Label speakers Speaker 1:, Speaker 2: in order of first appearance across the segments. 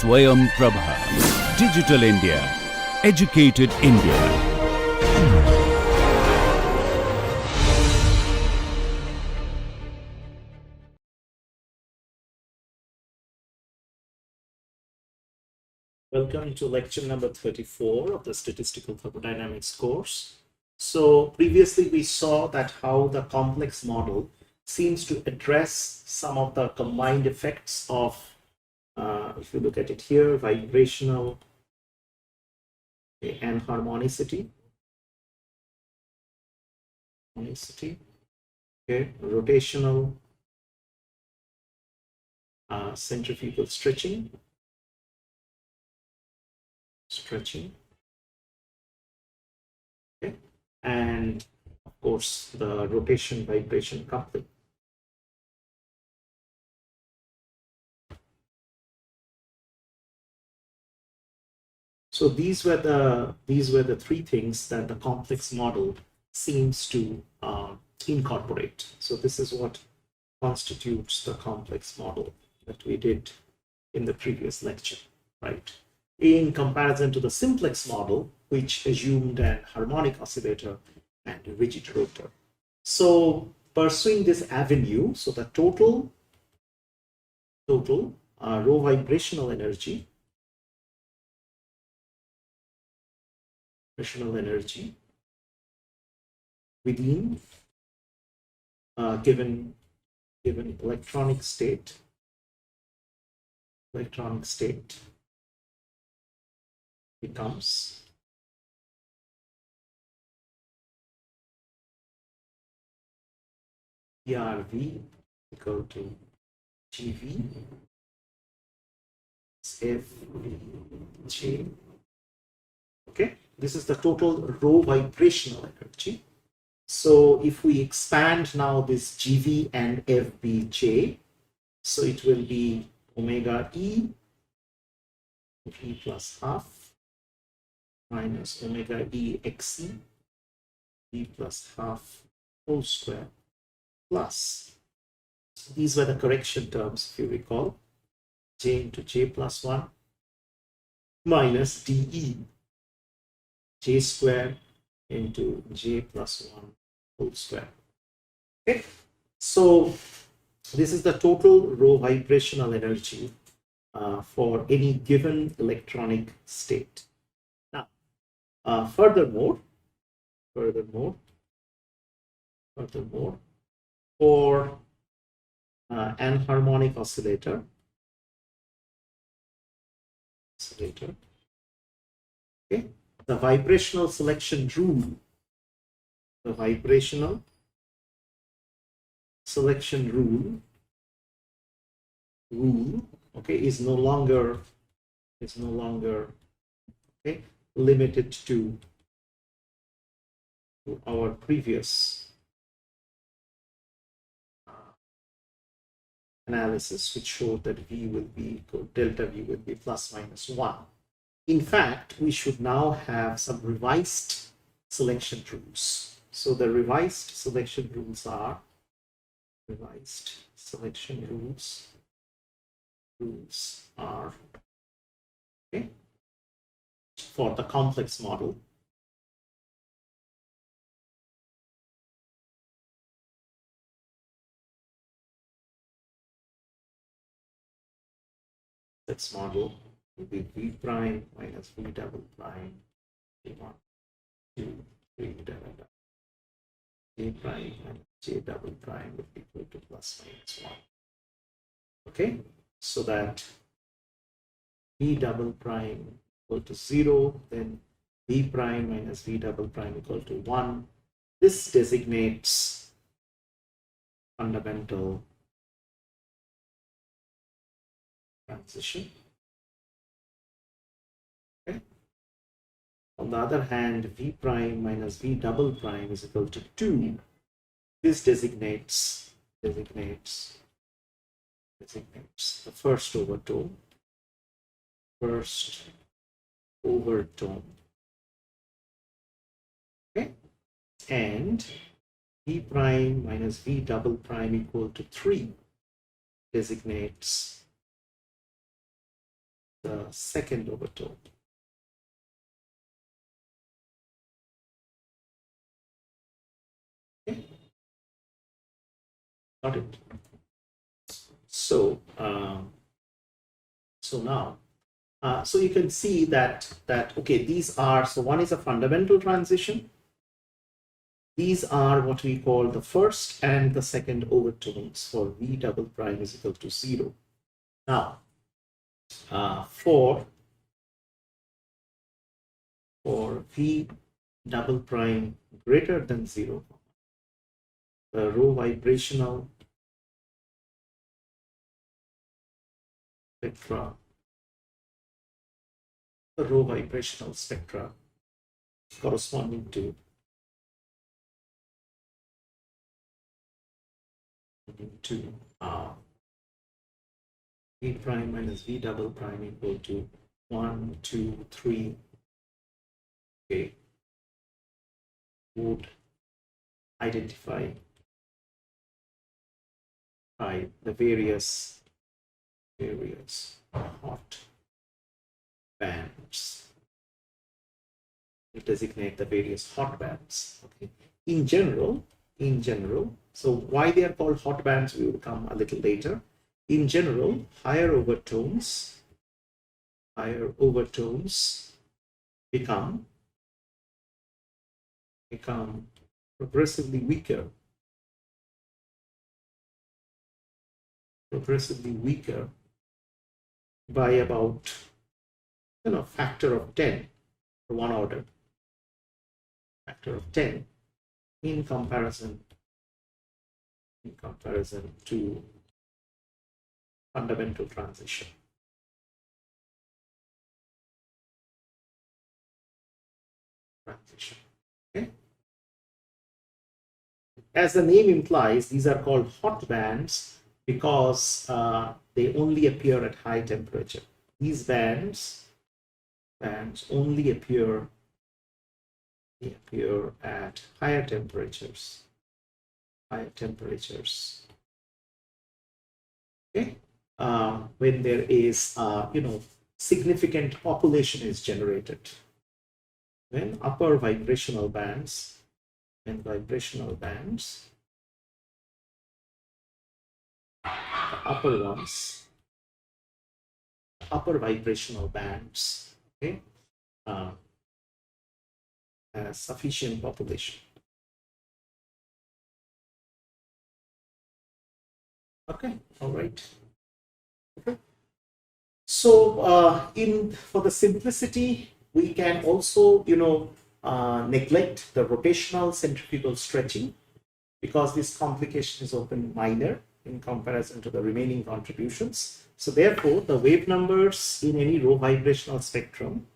Speaker 1: SwayamPrabha. Digital India. Educated India.
Speaker 2: Welcome to lecture number 34 of the Statistical Thermodynamics course. So previously we saw that how the complex model seems to address some of the combined effects of, if you look at it here, vibrational and harmonicity, rotational, centrifugal stretching, okay, and of course the rotation vibration coupling. So these were the three things that the complex model seems to incorporate. So this is what constitutes the complex model that we did in the previous lecture, right? In comparison to the simplex model, which assumed an harmonic oscillator and a rigid rotor. So pursuing this avenue, so the total Ro-vibrational energy within given electronic state becomes ERV equal to GV FVJ. Okay, this is the total rho vibrational energy. So if we expand now this GV and FBJ, so it will be omega E V plus half minus omega E XE V plus half whole square plus, these were the correction terms if you recall, J into J plus 1 minus DE J square into J plus 1 whole square. Okay, so this is the total Rho vibrational energy for any given electronic state. Now, furthermore, for an harmonic oscillator, okay, the vibrational selection rule, okay, is no longer okay, limited to our previous analysis, which showed that V will be equal, delta V will be plus minus 1. In fact, we should now have some revised selection rules. So the revised selection rules are okay, for the complex model. This model will be V prime minus V double prime, J1, 2, 3, J prime and J double prime will be equal to plus minus 1. Okay, so that V double prime equal to 0, then V prime minus V double prime equal to 1. This designates fundamental transition. Okay. On the other hand, V prime minus V double prime is equal to 2. This designates the first overtone. Okay, and V prime minus V double prime equal to 3 designates the second overtone. Okay. Got it? So, so now, so you can see that okay, these are, so one is a fundamental transition. These are what we call the first and the second overtones for V double prime is equal to 0. Now, for V double prime greater than 0, the Ro-vibrational spectra, the Ro-vibrational spectra corresponding to V prime minus V double prime equal to 1, 2, 3. Okay, would identify by the various hot bands. We designate the various hot bands. Okay. In general, so why they are called hot bands, we will come a little later. In general, higher overtones become progressively weaker by about, factor of 10, or 1 order, factor of 10 in comparison to fundamental transition. Okay. As the name implies, these are called hot bands because they only appear at high temperature. These bands only appear at higher temperatures. Okay, when there is significant population is generated. When upper vibrational bands, upper vibrational bands, okay, has sufficient population. Okay, all right. Okay. So for the simplicity, we can also neglect the rotational centrifugal stretching because this complication is often minor in comparison to the remaining contributions. So therefore, the wave numbers in any Ro-vibrational spectrum,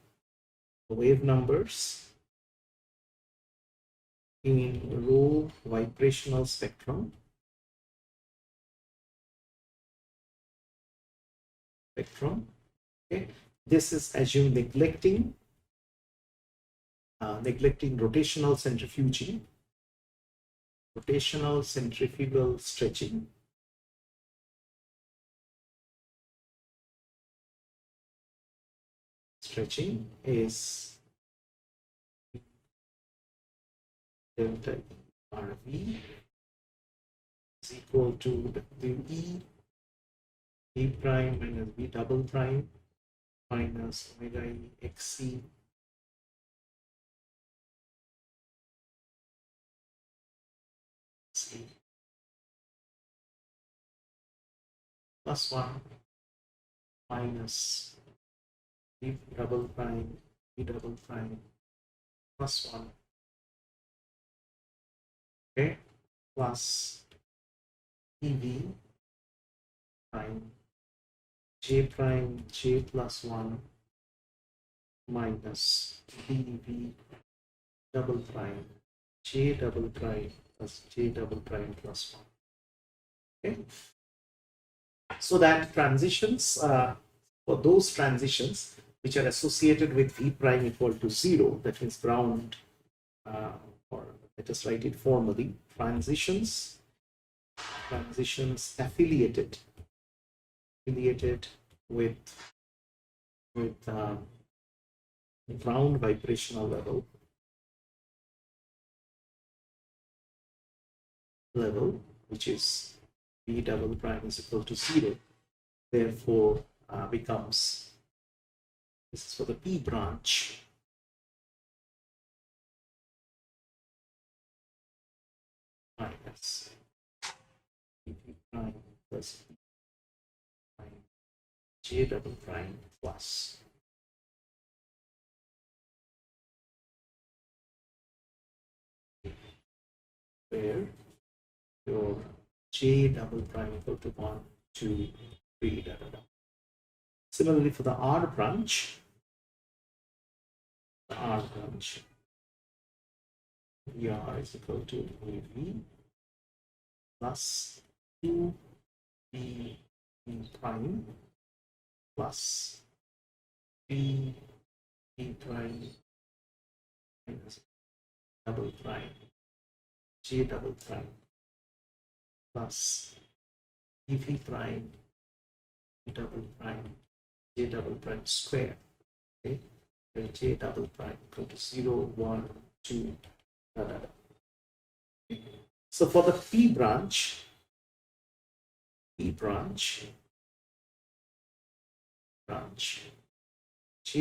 Speaker 2: okay, this is assumed neglecting rotational centrifugal stretching. Stretching is delta RV is equal to WE V prime minus V double prime minus omega E XC plus 1 minus V double prime plus 1, okay, plus EV prime J plus 1 minus BV double prime J double prime plus J double prime plus 1. Okay, so that transitions, for those transitions which are associated with V prime equal to 0, that means ground, or let us write it formally, transitions affiliated with with ground vibrational level, which is V double prime is equal to 0, therefore becomes, this is for the P branch, minus P prime plus P prime J double prime plus where your J double prime equal to 1, 2, 3, da, da, da. Similarly for the R branch, VR is equal to AV plus 2B prime plus B prime minus double prime J double prime plus EV prime double prime J double prime square. Okay, where J double prime equal to 0, 1, 2, da, da, da. Okay. So for the P branch, J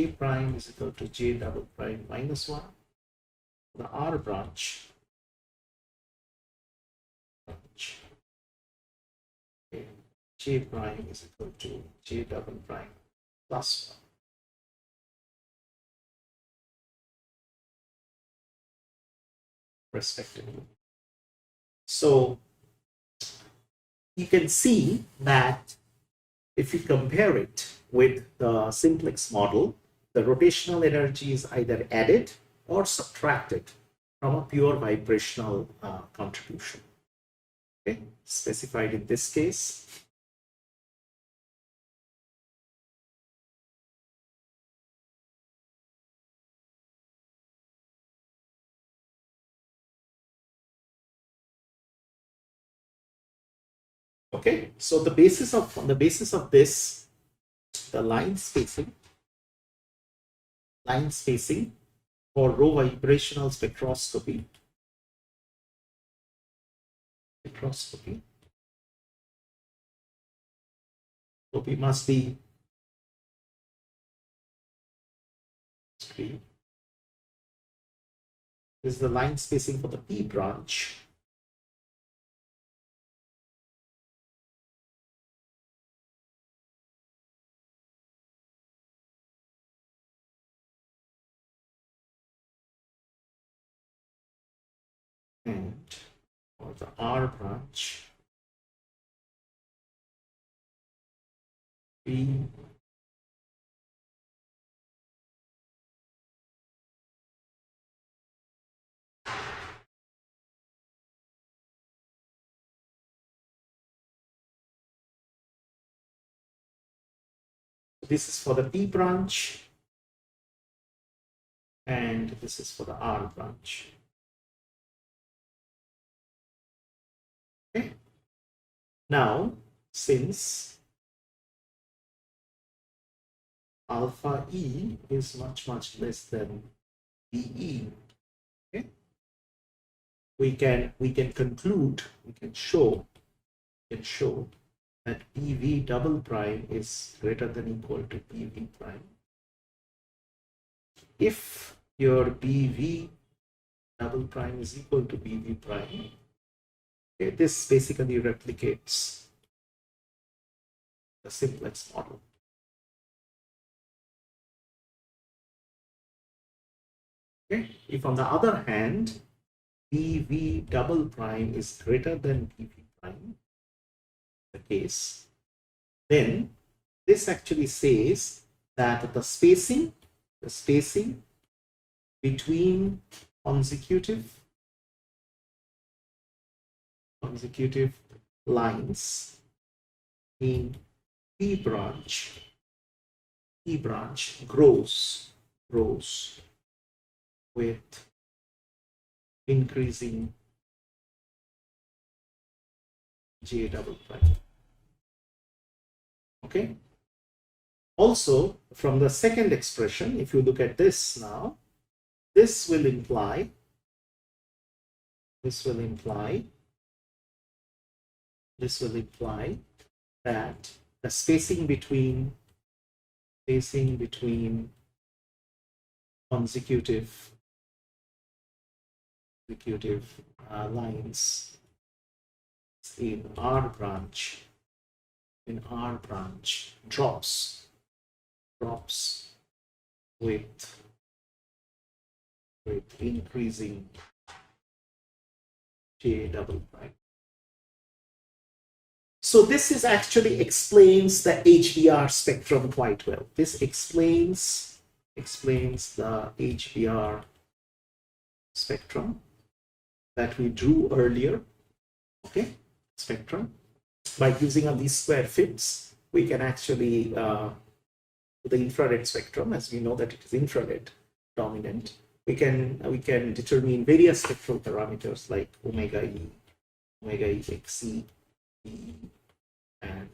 Speaker 2: prime is equal to J double prime minus 1. The R branch, okay, J prime is equal to J double prime plus 1. Respectively. So you can see that if you compare it with the simplex model, the rotational energy is either added or subtracted from a pure vibrational contribution. Okay, specified in this case. Okay, so on the basis of this, the line spacing for Ro-vibrational spectroscopy must be this is the line spacing for the P branch. And for the R branch, P this is for the P branch and this is for the R branch. Okay. Now, since alpha E is much less than BE, okay, we can conclude, we can show that PV double prime is greater than equal to PV prime if your BV double prime is equal to BV prime. Okay, this basically replicates the simplex model. Okay, if on the other hand BV double prime is greater than BV prime, the case, then this actually says that the spacing between consecutive lines in P branch grows with increasing J double prime. Okay, Also, from the second expression, if you look at this now, this will imply that the spacing between consecutive lines in R branch drops with increasing J double prime. So this is actually explains the HBR spectrum quite well. This explains the HBR spectrum that we drew earlier. Okay, spectrum. By using a least square fits, we can actually the infrared spectrum, as we know that it is infrared dominant. We can determine various spectral parameters like omega E, XE, and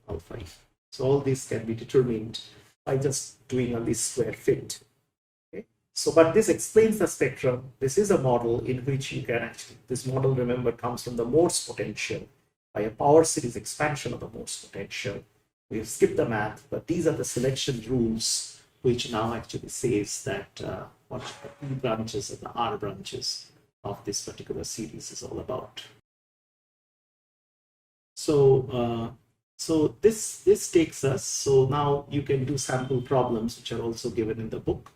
Speaker 2: alpha E. So all these can be determined by just doing a least square fit. Okay. So, but this explains the spectrum. This is a model in which you can actually, this model, remember, comes from the Morse potential by a power series expansion of the Morse potential. We have skipped the math, but these are the selection rules which now actually says that what the P branches and the R branches of this particular series is all about. So, so this takes us, so now you can do sample problems which are also given in the book.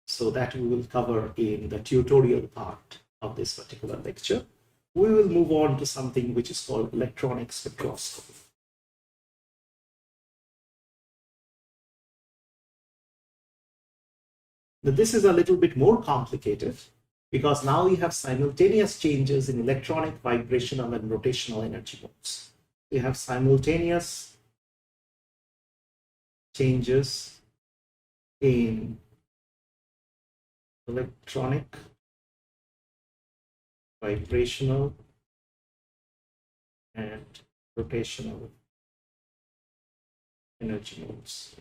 Speaker 2: So that we will cover in the tutorial part of this particular lecture. We will move on to something which is called electronic spectroscopy. Now, this is a little bit more complicated because now we have simultaneous changes in electronic, vibrational, and rotational energy modes. We have simultaneous changes in electronic, vibrational, and rotational energy modes.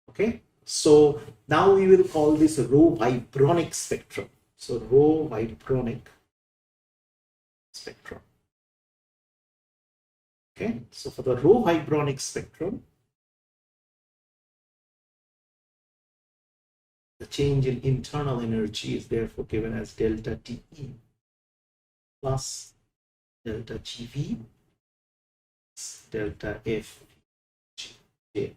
Speaker 2: Okay, so now we will call this Ro-vibronic spectrum. So Ro-vibronic spectrum. Okay, so for the Ro-vibronic spectrum, the change in internal energy is therefore given as delta TE plus delta GV delta FJ.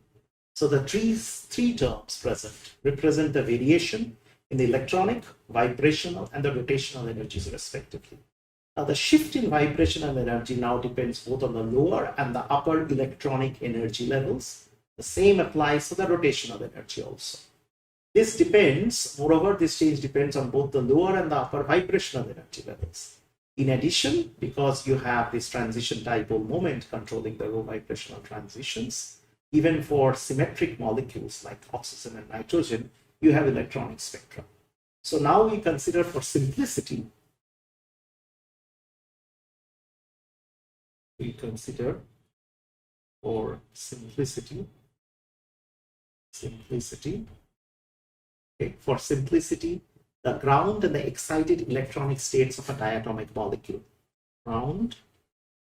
Speaker 2: So the three terms present represent the variation in the electronic, vibrational, and the rotational energies respectively. Now the shift in vibrational energy now depends both on the lower and the upper electronic energy levels. The same applies to the rotational energy also. This depends, moreover, this change depends on both the lower and the upper vibrational energy levels. In addition, because you have this transition dipole moment controlling the Ro-vibrational transitions, even for symmetric molecules like oxygen and nitrogen, you have electronic spectra. So now we consider for simplicity, okay, for simplicity, the ground and the excited electronic states of a diatomic molecule. Ground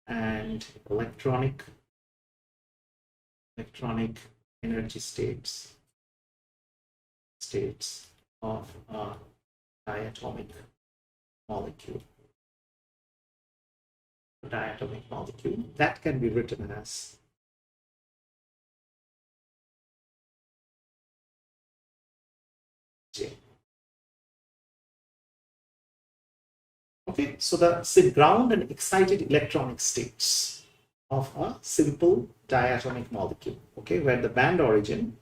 Speaker 2: and electronic energy states of a diatomic molecule. That can be written as J. Okay, so the ground and excited electronic states of a simple diatomic molecule, okay, where the band origin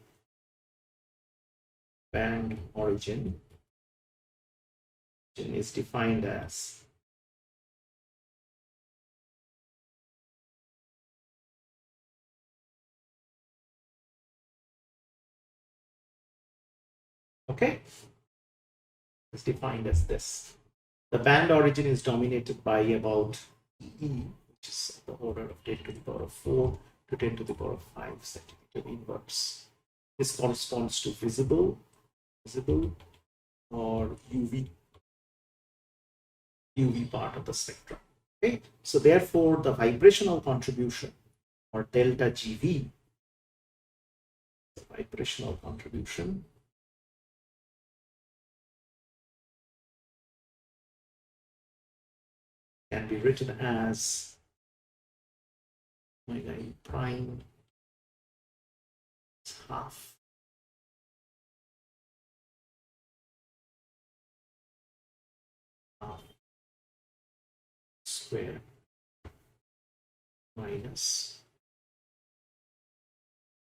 Speaker 2: is defined as okay, it's defined as this. The band origin is dominated by about E, which is the order of 10⁴ to to 10 to the power of 5 centimeter inverse. This corresponds to visible or UV part of the spectrum. Okay, so therefore the vibrational contribution or delta GV, the vibrational contribution can be written as omega E prime is half square minus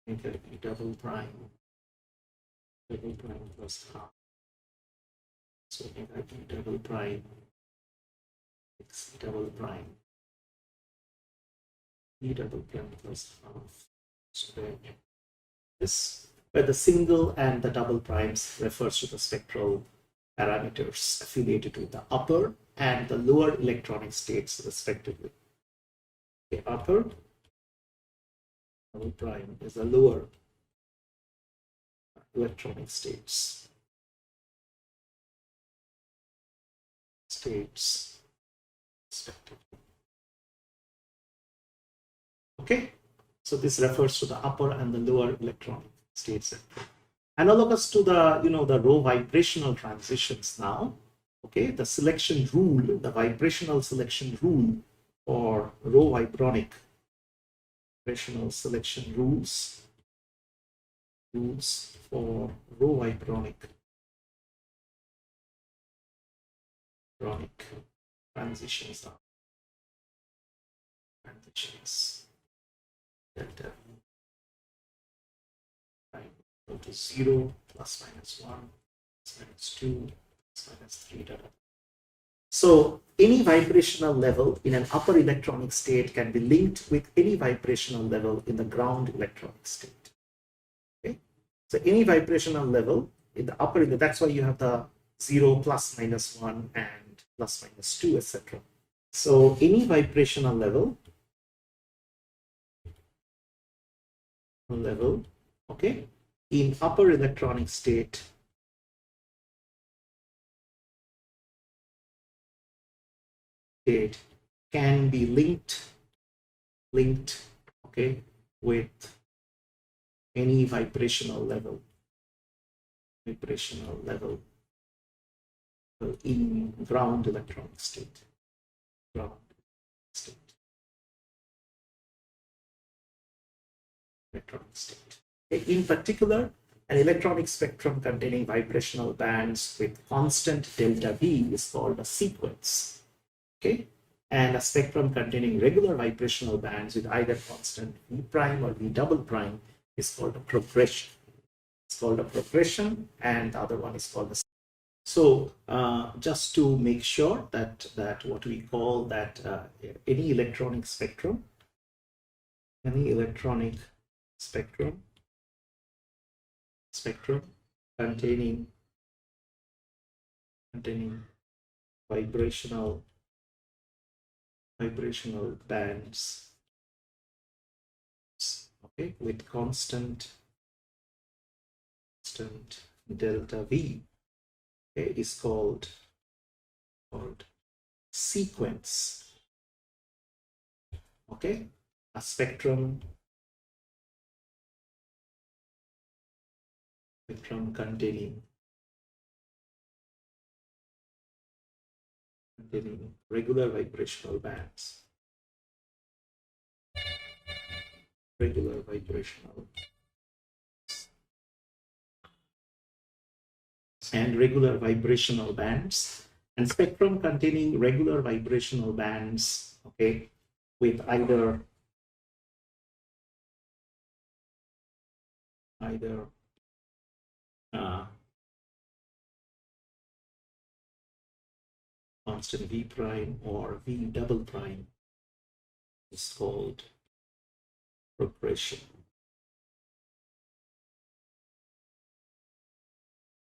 Speaker 2: omega E double prime plus half. So omega E double prime x double prime E double prime plus half square. This, where the single and the double primes refers to the spectral parameters affiliated with the upper and the lower electronic states respectively. The upper double prime is the lower electronic states respectively. Okay, so this refers to the upper and the lower electronic states. Analogous to the the Ro-vibrational transitions now. Okay, the selection rule, the vibrational selection rule for Ro-vibronic vibrational selection rules for Ro-vibronic transitions delta equal to 0 plus minus 1 plus minus 2 plus minus 3 data. So any vibrational level in an upper electronic state can be linked with any vibrational level in the ground electronic state. Okay, so any vibrational level in the upper, that's why you have the 0 plus minus 1 and plus minus 2, etc. So any vibrational level, okay, in upper electronic state can be linked, okay, with any vibrational level in ground electronic state. In particular, an electronic spectrum containing vibrational bands with constant delta V is called a sequence. Okay, and a spectrum containing regular vibrational bands with either constant V prime or V double prime is called a progression. It's called a progression, and the other one is called a. So just to make sure that what we call that any electronic spectrum containing vibrational bands, okay, with constant delta V, okay, is called sequence. Okay, a spectrum containing regular vibrational bands. Regular vibrational bands, and spectrum containing regular vibrational bands, okay, with either constant V prime or V double prime is called progression.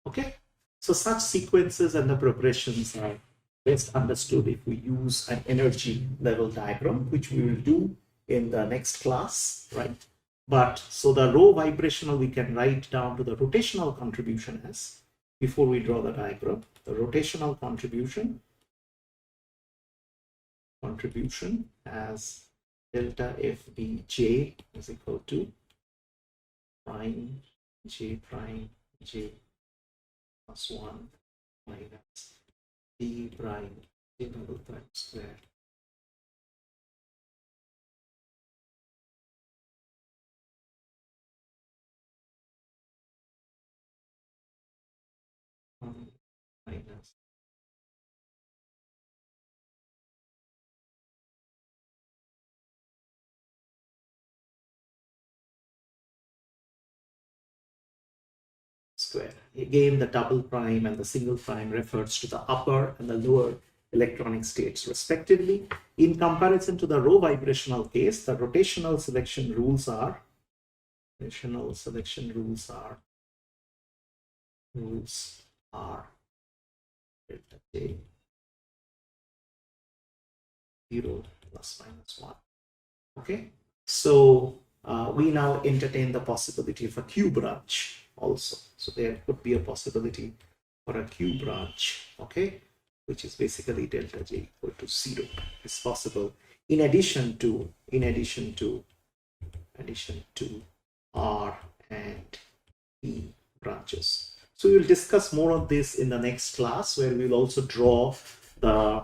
Speaker 2: Okay, so such sequences and the progressions are best understood if we use an energy level diagram, which we will do in the next class, right? But so the rho vibrational we can write down to the rotational contribution as, before we draw the diagram, the rotational contribution as delta FBJ is equal to prime J plus 1 minus D prime J double prime square minus square. Again, the double prime and the single prime refers to the upper and the lower electronic states respectively. In comparison to the rho vibrational case, the rotational selection rules are delta J 0 plus minus 1. Okay, so we now entertain the possibility of a Q branch also. So there could be a possibility for a Q branch, okay, which is basically delta J equal to 0 is possible, in addition to R and P branches. So we'll discuss more of this in the next class, where we'll also draw the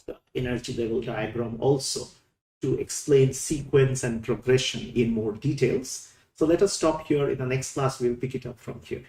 Speaker 2: the energy level diagram also to explain sequence and progression in more details. So let us stop here. In the next class, we'll pick it up from here.